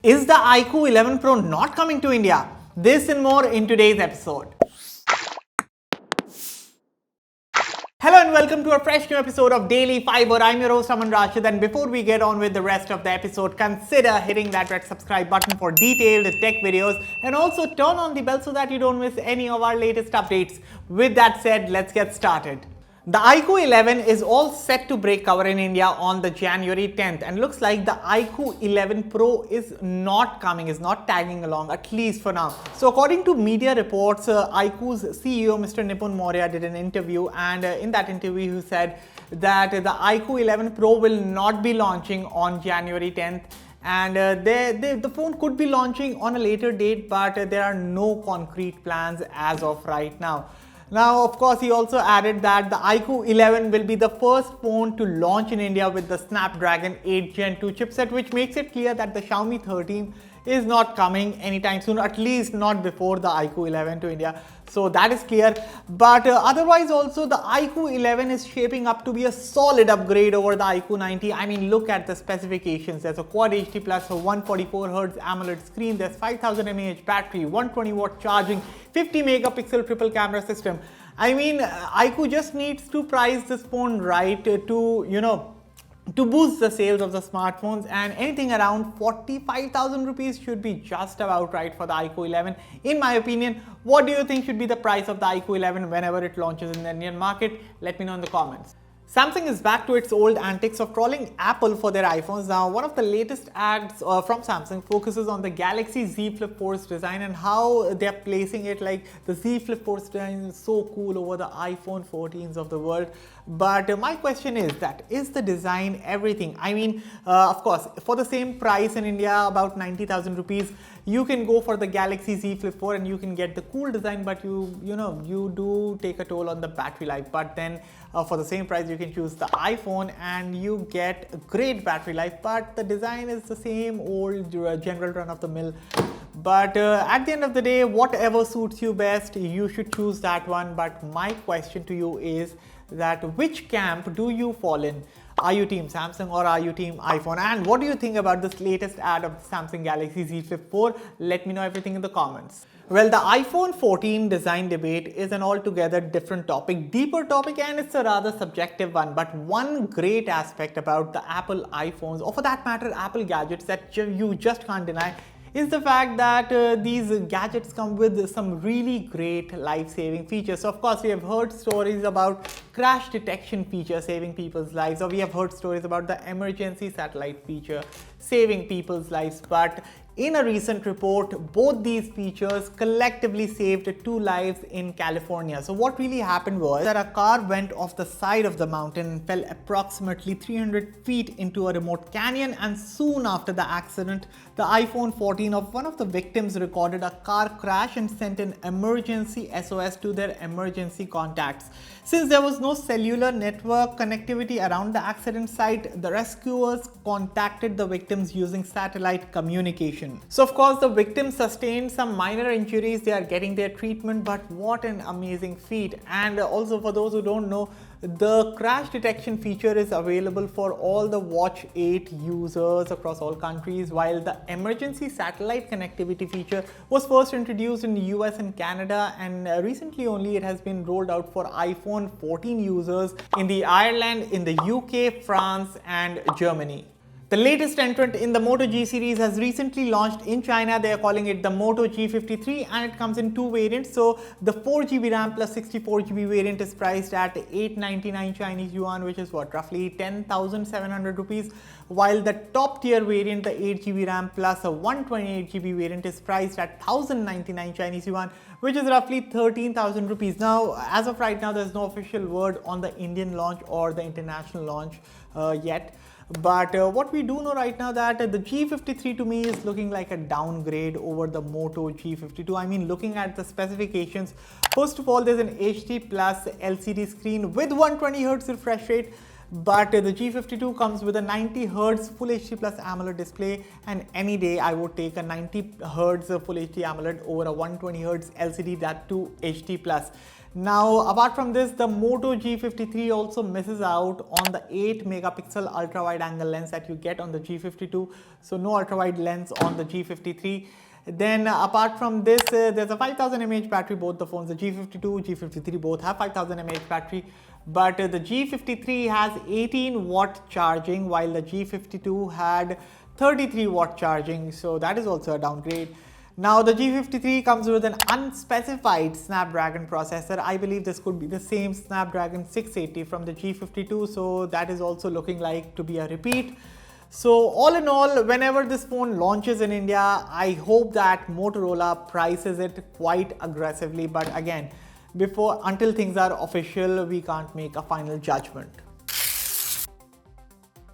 Is the iQOO 11 Pro not coming to India? This and more in today's episode. Hello and welcome to a fresh new episode of Daily Fiber. I'm your host Aman Rashid, and before we get on with the rest of the episode, consider hitting that red subscribe button for detailed tech videos and also turn on the bell so that you don't miss any of our latest updates. With that said, let's get started. The iQOO 11 is all set to break cover in India on the January 10th, and looks like the iQOO 11 Pro is not tagging along, at least for now. So according to media reports, iQOO's CEO Mr. Nipun Maurya did an interview, and in that interview he said that the iQOO 11 Pro will not be launching on January 10th. And the phone could be launching on a later date, but there are no concrete plans as of right now. Now, of course, he also added that the iQOO 11 will be the first phone to launch in India with the Snapdragon 8 Gen 2 chipset, which makes it clear that the Xiaomi 13 is not coming anytime soon, at least not before the iQOO 11 to India. So that is clear. But otherwise also, the iQOO 11 is shaping up to be a solid upgrade over the iQOO 90. I mean, look at the specifications. There's a Quad HD Plus, a 144Hz AMOLED screen, there's 5000 mAh battery, 120 watt charging, 50 megapixel triple camera system. I mean, iQOO just needs to price this phone right to boost the sales of the smartphones, and anything around 45,000 rupees should be just about right for the iQOO 11. In my opinion, what do you think should be the price of the iQOO 11 whenever it launches in the Indian market? Let me know in the comments. Samsung is back to its old antics of trolling Apple for their iPhones. Now, one of the latest ads from Samsung focuses on the Galaxy Z Flip 4's design and how they're placing it like the Z Flip 4's design is so cool over the iPhone 14s of the world. But my question is that, is the design everything? I mean, of course, for the same price in India, about 90,000 rupees, you can go for the Galaxy Z Flip 4 and you can get the cool design, but you do take a toll on the battery life. But then for the same price, you can choose the iPhone and you get a great battery life, but the design is the same old general run of the mill. But at the end of the day, whatever suits you best, you should choose that one. But my question to you is that, which camp do you fall in? Are you team Samsung or are you team iPhone? And what do you think about this latest ad of the Samsung Galaxy Z Flip 4? Let me know everything in the comments. Well, the iPhone 14 design debate is an altogether different topic, deeper topic, and it's a rather subjective one. But one great aspect about the Apple iPhones, or for that matter Apple gadgets, that you just can't deny, is the fact that these gadgets come with some really great life-saving features. So of course, we have heard stories about crash detection feature saving people's lives, or we have heard stories about the emergency satellite feature saving people's lives. But in a recent report, both these features collectively saved 2 lives in California. So what really happened was that a car went off the side of the mountain and fell approximately 300 feet into a remote canyon, and soon after the accident, the iPhone 14 of one of the victims recorded a car crash and sent an emergency SOS to their emergency contacts. Since there was no cellular network connectivity around the accident site, the rescuers contacted the victims using satellite communication. So of course, the victims sustained some minor injuries. They are getting their treatment, but what an amazing feat. And also, for those who don't know, the crash detection feature is available for all the Watch 8 users across all countries, while the emergency satellite connectivity feature was first introduced in the US and Canada, and recently only it has been rolled out for iPhone 14 users in the Ireland, in the UK, France and Germany. The latest entrant in the Moto G series has recently launched in China. They are calling it the Moto G53, and it comes in 2 variants. So the 4GB RAM plus 64GB variant is priced at 899 Chinese yuan, which is what, roughly 10,700 rupees, while the top tier variant, the 8GB RAM plus a 128GB variant, is priced at 1,099 Chinese yuan, which is roughly 13,000 rupees. Now, as of right now, there's no official word on the Indian launch or the international launch yet. But what we do know right now, that the G53 to me is looking like a downgrade over the Moto G52. I mean, looking at the specifications, first of all, there's an HD plus LCD screen with 120Hz refresh rate. But the G52 comes with a 90Hz Full HD Plus AMOLED display, and any day I would take a 90Hz Full HD AMOLED over a 120Hz LCD, that too HD Plus. Now, apart from this, the Moto G53 also misses out on the 8 megapixel ultra wide angle lens that you get on the G52. So no ultra wide lens on the G53. Then apart from this, there's a 5000 mAh battery. Both the phones, the G52, G53 both have 5000 mAh battery. But the G53 has 18 watt charging while the G52 had 33 watt charging. So that is also a downgrade. Now the G53 comes with an unspecified Snapdragon processor. I believe this could be the same Snapdragon 680 from the G52, so that is also looking like to be a repeat. So all in all, whenever this phone launches in India, I hope that Motorola prices it quite aggressively. But again, until things are official, we can't make a final judgment.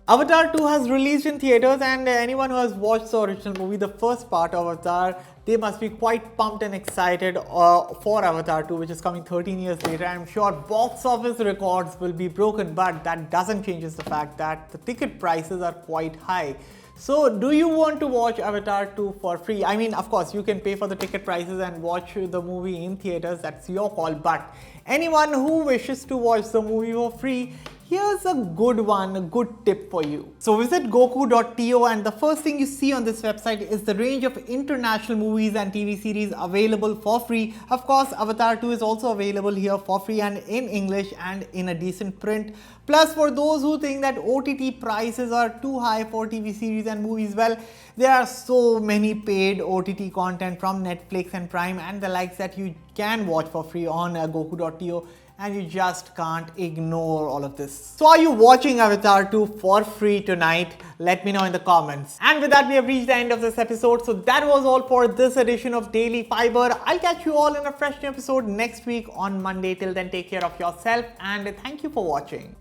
Avatar 2 has released in theaters, and anyone who has watched the original movie, the first part of Avatar, they must be quite pumped and excited for Avatar 2, which is coming 13 years later. I'm sure box office records will be broken, but that doesn't change the fact that the ticket prices are quite high. So do you want to watch Avatar 2 for free? I mean, of course, you can pay for the ticket prices and watch the movie in theaters. That's your call. But anyone who wishes to watch the movie for free, here's a good one, a good tip for you. So visit goku.to, and the first thing you see on this website is the range of international movies and TV series available for free. Of course, Avatar 2 is also available here for free and in English and in a decent print. Plus, for those who think that OTT prices are too high for TV series and movies, well, there are so many paid OTT content from Netflix and Prime and the likes that you can watch for free on goku.to. And you just can't ignore all of this. So are you watching Avatar 2 for free tonight? Let me know in the comments. And with that, we have reached the end of this episode. So that was all for this edition of Daily Fiber. I'll catch you all in a fresh new episode next week on Monday. Till then, take care of yourself and thank you for watching.